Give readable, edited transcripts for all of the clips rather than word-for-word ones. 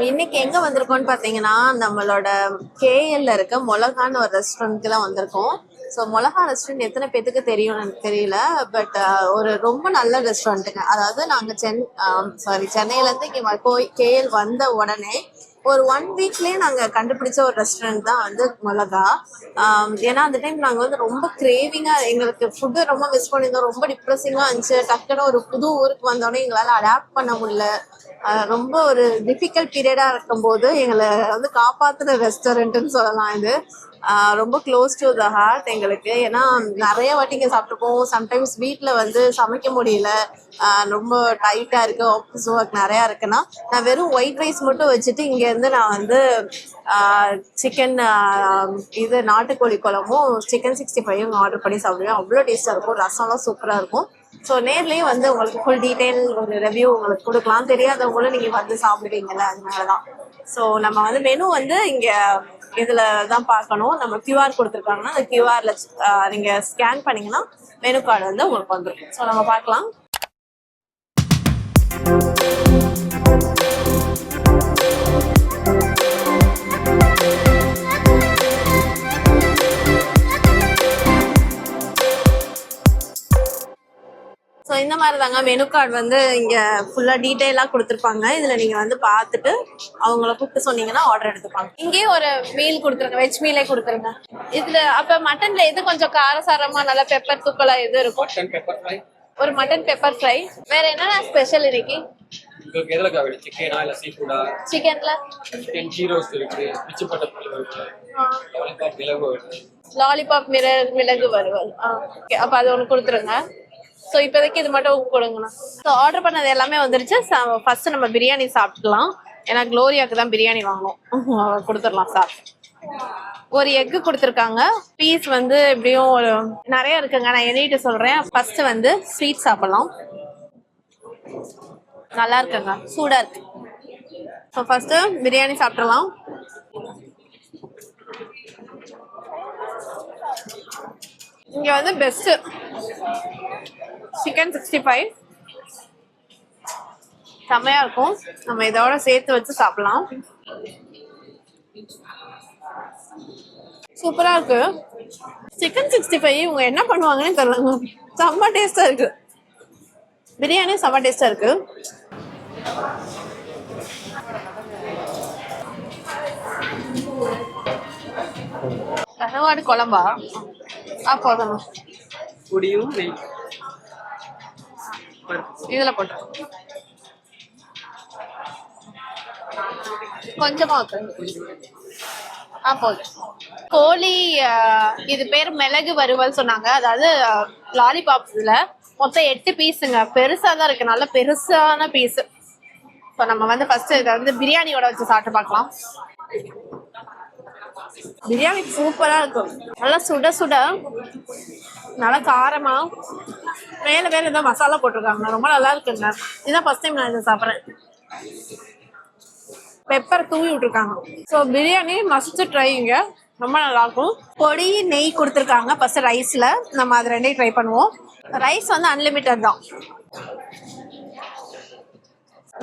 இன்னைக்கு எங்க வந்திருக்கோம்னு பாத்தீங்கன்னா நம்மளோட கேஎல்ல இருக்க மொளகான்னு ஒரு ரெஸ்டாரண்ட்க்கு தான் வந்திருக்கோம். ஸோ மொளகா ரெஸ்டாரண்ட் எத்தனை பேத்துக்கு தெரியும்னு எனக்கு தெரியல. பட் ஒரு ரொம்ப நல்ல ரெஸ்டாரண்ட்டுங்க. அதாவது நாங்க சென்னையில இருந்து இங்க கேஎல் வந்த உடனே ஒரு 1 வீக்லயே நாங்க கண்டுபிடிச்ச ஒரு ரெஸ்டாரண்ட் தான் வந்து மொளகா. ஏன்னா அந்த டைம் நாங்க வந்து ரொம்ப கிரேவிங்கா எங்களுக்கு ஃபுட்டு ரொம்ப மிஸ் பண்ணியிருந்தோம். ரொம்ப டிப்ரெசிங்கா இருந்துச்சு. டக்குன்னு ஒரு புது ஊருக்கு வந்தோடனே எங்களால அடாப்ட் பண்ண முடியல. ரொம்ப ஒரு டிஃபிகல்ட் பீரியடா இருக்கும்போது எங்களை வந்து காப்பாத்துன ரெஸ்டாரண்ட்னு சொல்லலாம் இது. ரொம்ப க்ளோஸ் டு த ஹார்ட் எங்களுக்கு. ஏன்னா நிறைய வாட்டி இங்கே சாப்பிட்டுப்போம். சம்டைம்ஸ் வீட்டில் வந்து சமைக்க முடியல, ரொம்ப டைட்டா இருக்கு, ஆஃபீஸ் ஒர்க் நிறையா இருக்குன்னா நான் வெறும் ஒயிட் ரைஸ் மட்டும் வச்சுட்டு இங்கேருந்து நான் வந்து சிக்கன் இது நாட்டுக்கோழி குழம்பும் சிக்கன் 65 ஆர்டர் பண்ணி சாப்பிடுவேன். அவ்வளோ டேஸ்ட்டாக இருக்கும். ரசம்லாம் சூப்பராக இருக்கும். ஸோ நேர்லேயே வந்து உங்களுக்கு ஃபுல் டீட்டெயில் ஒரு ரிவ்யூ உங்களுக்கு கொடுக்கலாம். தெரியாதவங்களும் நீங்கள் வந்து சாப்பிடுவீங்கல்ல, அதனால தான். ஸோ நம்ம வந்து மெனு வந்து இங்கே இதில் தான் பார்க்கணும். நம்ம கியூஆர் கொடுத்துருக்காங்கன்னா அந்த கியூஆரில் நீங்கள் ஸ்கேன் பண்ணிங்கன்னா மெனு கார்டு வந்து உங்களுக்கு வந்துடும். ஸோ நம்ம பார்க்கலாம். ஸோ இந்த மாதிரி தாங்க மெனு கார்டு வந்து இங்கே ஃபுல்லாக டீட்டெயிலாக கொடுத்துருப்பாங்க. இதில் நீங்கள் வந்து பார்த்துட்டு அவங்கள கூப்பிட்டு சொன்னீங்கன்னா ஆர்டர் எடுத்துப்பாங்க. இங்கேயே ஒரு மீல் கொடுத்துருங்க, வெஜ் மீலே கொடுத்துருங்க. இதில் அப்போ மட்டனில் எது கொஞ்சம் காரசாரமாக நல்லா பெப்பர் தூக்கலா எது இருக்கும்? ஒரு மட்டன் பெப்பர் ஃப்ரை. வேற என்னென்ன ஸ்பெஷல் இன்னைக்கு? சிக்கன்ல லாலிபாப் மிளகு வறுவல். அப்ப அது ஒன்று கொடுத்துருங்க. ஸோ இப்போதைக்கு இது மட்டும் கொடுங்கண்ணா. ஸோ ஆர்டர் பண்ணது எல்லாமே வந்துருச்சு. ஃபர்ஸ்ட் நம்ம பிரியாணி சாப்பிடலாம். ஏன்னா க்ளோரியாவுக்கு தான் பிரியாணி வாங்கணும். கொடுத்துடலாம் சார். ஒரு எக்கு கொடுத்துருக்காங்க. பீஸ் வந்து எப்படியும் ஒரு நிறைய இருக்குங்க. நான் எண்ணிட்டு சொல்றேன். ஃபர்ஸ்ட் வந்து ஸ்வீட் சாப்பிடலாம். நல்லா இருக்குங்க, சூடா இருக்கு. ஸோ ஃபர்ஸ்ட் பிரியாணி சாப்பிடலாம். இங்க வந்து பெஸ்ட் சிக்கன் 65 செம்மையா இருக்கும். நம்ம இதோட சேர்த்து வச்சு சாப்பிடலாம். சூப்பரா இருக்கு. சிக்கன் 65 இவங்க என்ன பண்ணுவாங்கன்னு தெரியல, செம்ம டேஸ்டா இருக்கு. பிரியாணி செம்ம டேஸ்டா இருக்கு. கருவாடு குழம்பா? போதும். இதுல போட்டு கொஞ்சமா போதும். கோழி இது பேர் மிளகு வறுவல் சொன்னாங்க. அதாவது லாலிபாப்ஸ்ல மொத்தம் 8 பீஸுங்க. பெருசா தான் இருக்கு, நல்ல பெருசான பீஸ். ஸோ நம்ம வந்து ஃபர்ஸ்ட் இதை வந்து பிரியாணியோட வச்சு சாப்பிட்டு பார்க்கலாம். பிரியாணி சூப்பரா இருக்கும். நல்லா சுட சுட நல்லா காரமா மேல மேல ஏதோ மசாலா போட்டிருக்காங்க. ரொம்ப நல்லா இருக்குங்க. இதுதான் ஃபர்ஸ்ட் டைம் நான் இதை சாப்பிட்றேன். பெப்பர் தூவி விட்டுருக்காங்க. ஸோ பிரியாணி மஸ்ட் ட்ரைங்க, ரொம்ப நல்லா இருக்கும். பொடி நெய் கொடுத்துருக்காங்க ஃபர்ஸ்ட் ரைஸ்ல. நம்ம அது ரெண்டையும் ட்ரை பண்ணுவோம். ரைஸ் வந்து அன்லிமிட்டட் தான்,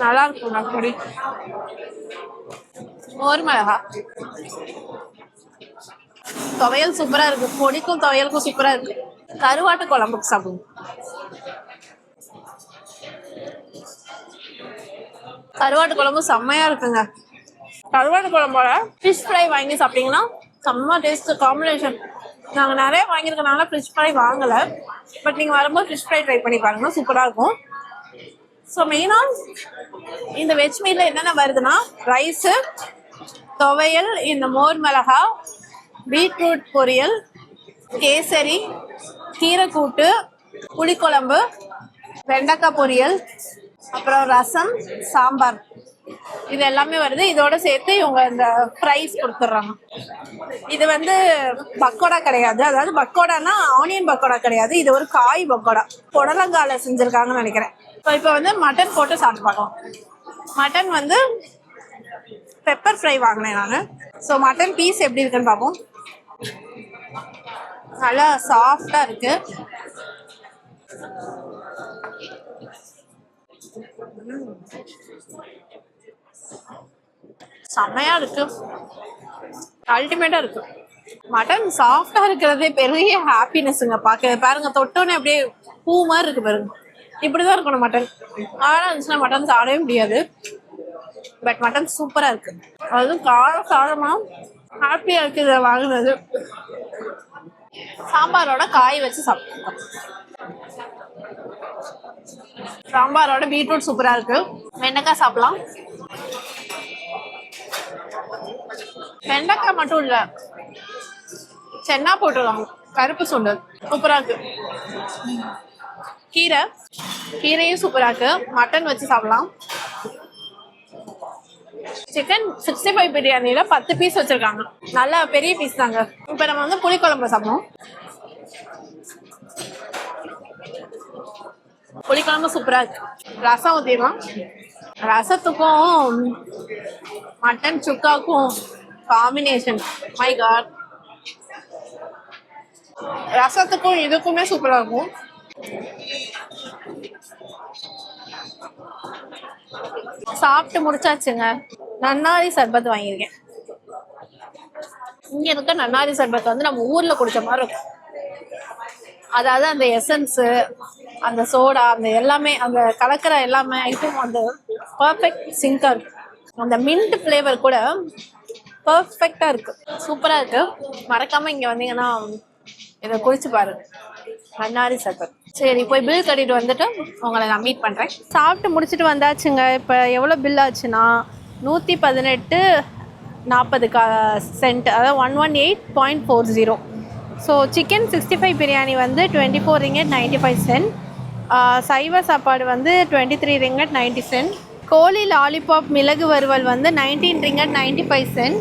நல்லா இருக்குங்க. பொடி மோர் மிளகா துவையல் சூப்பரா இருக்கு. பொடிக்கும் துவையலுக்கும் சூப்பரா இருக்கு. கருவாட்டு குழம்புக்கு சாப்பிடுவோம். கருவாட்டு குழம்பு செம்மையா இருக்குங்க. கருவாட்டு குழம்போட ஃபிஷ் ஃப்ரை வாங்கி சாப்பிட்டீங்கன்னா செம்ம டேஸ்ட் காம்பினேஷன். நாங்கள் நிறைய வாங்கியிருக்கனால ஃபிஷ் ஃப்ரை வாங்கலை. பட் நீங்கள் வரும்போது ஃபிஷ் ஃப்ரை ட்ரை பண்ணி பாருங்க, சூப்பராக இருக்கும். ஸோ மெயினாக இந்த வெஜ் மீல்ல என்னென்ன வருதுன்னா ரைஸு, துவையல், இந்த மோர் மிளகா, பீட்ரூட் பொரியல், கேசரி, கீரைக்கூட்டு, புளிக்குழம்பு, வெண்டைக்காய் பொரியல், அப்புறம் ரசம், சாம்பார், இது எல்லாமே வருது. இதோட சேர்த்து இவங்க இந்த ஃப்ரைஸ் கொடுத்துட்றாங்க. இது வந்து பக்கோடா கிடையாது. அதாவது பக்கோடானா ஆனியன் பக்கோடா கிடையாது. இது ஒரு காய் பக்கோடா. புடலங்கால செஞ்சுருக்காங்கன்னு நினைக்கிறேன். ஸோ இப்போ வந்து மட்டன் போட்டு சாப்பிட்டு பார்க்கலாம். மட்டன் வந்து பெப்பர் ஃப்ரை வாங்கினேன் நான். ஸோ மட்டன் பீஸ் எப்படி இருக்குன்னு பார்ப்போம். நல்லா சாஃப்டாக இருக்கு. செம்மையா இருக்கு, அல்டிமேட்டா இருக்கு. மட்டன் சாஃப்டா இருக்கிறதே பெரிய ஹாப்பினஸ்ங்க. பாருங்க, தொட்டோன்னே அப்படியே பூ மாதிரி இருக்கு பாருங்க. இப்படிதான் இருக்கணும் மட்டன். ஆனா இருந்துச்சுன்னா மட்டன் சாப்பிடவே முடியாது. பட் மட்டன் சூப்பரா இருக்கு. அதுவும் காரமா ஹாப்பியா இருக்கு இதை வாங்கினது. சாம்பாரோட காய் வச்சு சாப்பிட்டோம். சாம்பாரோட பீட்ரூட் சூப்பரா இருக்கு. வெண்டைக்காய் சாப்பிடலாம். வெண்டைக்காய் மட்டும் இல்ல, சென்னா போட்டுருவாங்க, கருப்பு சுண்டல் சூப்பரா இருக்கு. கீரையும் சூப்பரா இருக்கு. மட்டன் வச்சு சாப்பிடலாம். சிக்கன் 65 பிரியாணியில 10 பீஸ் வச்சிருக்காங்க. நல்ல பெரிய பீஸ் தாங்க. இப்ப நம்ம வந்து புளிக்குழம்பு சாப்பிடணும். புளிக்குழம்பு சூப்பரா இருக்கு. ரசம் ஊத்திடலாம். ரசத்துக்கும் மட்டன் சுக்காக்கும் காம்பினேஷன், மை காட். ரசத்துக்கும் இதுக்குமே சூப்பரா இருக்கும். சாப்பிட்டு முடிச்சாச்சுங்க. நன்னாரி சர்பத் வாங்கியிருக்கேன். இங்க இருக்க நன்னாரி சர்பத் வந்து நம்ம ஊர்ல குடிச்ச மாதிரி இருக்கும். அதாவது அந்த எசன்ஸ், அந்த சோடா, அந்த எல்லாமே, அந்த கலக்கிற எல்லாமே ஐட்டம் வந்து பர்ஃபெக்ட் சிங்கா இருக்கு. அந்த மின்ட் ஃப்ளேவர் கூட பர்ஃபெக்டா இருக்கு, சூப்பரா இருக்கு. மறக்காம இங்க வந்தீங்கன்னா இதை குடிச்சு பாருங்க, நன்னாரி சர்பத். சரி, போய் பில் கட்டிட்டு வந்துட்டு உங்களை நான் மீட் பண்ணுறேன். சாப்பிட்டு முடிச்சுட்டு வந்தாச்சுங்க. இப்போ எவ்வளோ பில் ஆச்சுன்னா 118.40 சென்ட், அதாவது 118.40. ஸோ சிக்கன் 65 பிரியாணி வந்து 24 ringgit 95 cent. சைவ சாப்பாடு வந்து 23 ringgit 90 cent. கோழி லாலிபாப் மிளகு வறுவல் வந்து 19 ringgit 95 cent.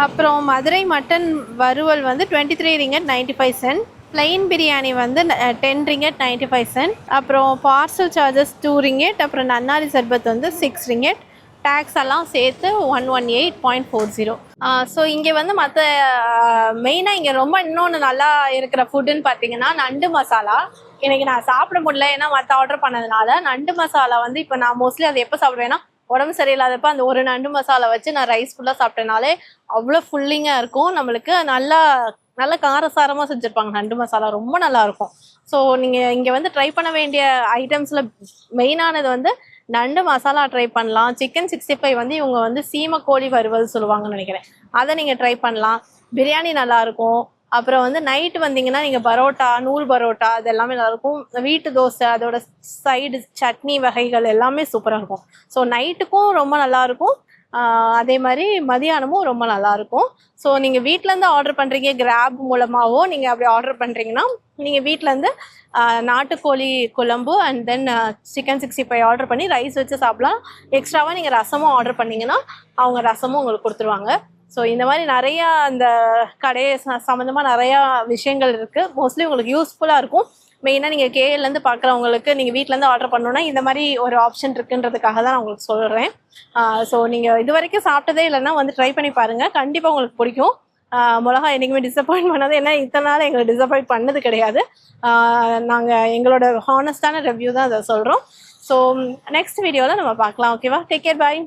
அப்புறம் மதுரை மட்டன் வறுவல் வந்து 23 ringgit 95 cent. பிளெயின் பிரியாணி வந்து 10 ringgit 95 cent. அப்புறம் பார்சல் சார்ஜஸ் 2 ringgit. அப்புறம் நன்னாரி சர்பத் வந்து 6 ringgit. டேக்ஸ் எல்லாம் சேர்த்து 118.40. ஸோ இங்கே வந்து மற்ற மெயினாக இங்கே ரொம்ப இன்னொன்று நல்லா இருக்கிற ஃபுட்டுன்னு பார்த்தீங்கன்னா நண்டு மசாலா. எனக்கு நான் சாப்பிட முடியல, ஏன்னா மற்ற ஆர்டர் பண்ணதுனால. நண்டு மசாலா வந்து இப்போ நான் மோஸ்ட்லி அதை எப்போ சாப்பிடுவேன்னா உடம்பு சரியில்லாதப்ப அந்த ஒரு நண்டு மசாலா வச்சு நான் ரைஸ் ஃபுல்லாக சாப்பிட்டனாலே அவ்வளோ ஃபுல்லிங்காக இருக்கும். நம்மளுக்கு நல்ல காரசாரமாக செஞ்சுருப்பாங்க. நண்டு மசாலா ரொம்ப நல்லா இருக்கும். ஸோ நீங்கள் இங்கே வந்து ட்ரை பண்ண வேண்டிய ஐட்டம்ஸில் மெயினானது வந்து நண்டு மசாலா ட்ரை பண்ணலாம். சிக்கன் 65 வந்து இவங்க வந்து சீம கோழி வறுவல் சொல்லுவாங்கன்னு நினைக்கிறேன், அதை நீங்கள் ட்ரை பண்ணலாம். பிரியாணி நல்லாயிருக்கும். அப்புறம் வந்து நைட்டு வந்தீங்கன்னா நீங்கள் பரோட்டா, நூல் பரோட்டா, அது எல்லாமே நல்லாயிருக்கும். வீட்டு தோசை, அதோட சைடு சட்னி வகைகள் எல்லாமே சூப்பராக இருக்கும். ஸோ நைட்டுக்கும் ரொம்ப நல்லாயிருக்கும். அதே மாதிரி மதியானமும் ரொம்ப நல்லாயிருக்கும். ஸோ நீங்கள் வீட்டிலேருந்து ஆர்டர் பண்ணுறீங்க, கிராப் மூலமாகவோ நீங்கள் அப்படி ஆர்டர் பண்ணுறீங்கன்னா நீங்கள் வீட்டிலேருந்து நாட்டுக்கோழி குழம்பு அண்ட் தென் சிக்கன் 65 ஆர்டர் பண்ணி ரைஸ் வச்சு சாப்பிடலாம். எக்ஸ்ட்ராவாக நீங்கள் ரசமும் ஆர்டர் பண்ணிங்கன்னா அவங்க ரசமும் உங்களுக்கு கொடுத்துருவாங்க. ஸோ இந்த மாதிரி நிறையா அந்த கடையை சம்மந்தமாக நிறையா விஷயங்கள் இருக்குது. மோஸ்ட்லி உங்களுக்கு யூஸ்ஃபுல்லாக இருக்கும். மெயினாக நீங்கள் கேஎல்லேருந்து பார்க்குறவங்களுக்கு நீங்கள் வீட்டிலேருந்து ஆர்டர் பண்ணணுன்னா இந்த மாதிரி ஒரு ஆப்ஷன் இருக்குன்றதுக்காக தான் நான் உங்களுக்கு சொல்கிறேன். ஸோ நீங்கள் இது வரைக்கும் சாப்பிட்டதே இல்லைன்னா வந்து ட்ரை பண்ணி பாருங்கள், கண்டிப்பாக உங்களுக்கு பிடிக்கும். மிளகா என்றைக்குமே டிசப்பாயின்ட் பண்ணாது, ஏன்னா இத்தனை நாள் எங்களை டிசப்பாயிண்ட் பண்ணது கிடையாது. நாங்கள் எங்களோட ஹானஸ்டான ரிவ்யூ தான் அதை சொல்கிறோம். ஸோ நெக்ஸ்ட் வீடியோவில் நம்ம பார்க்கலாம். ஓகேவா? டேக் கேர், பாய்.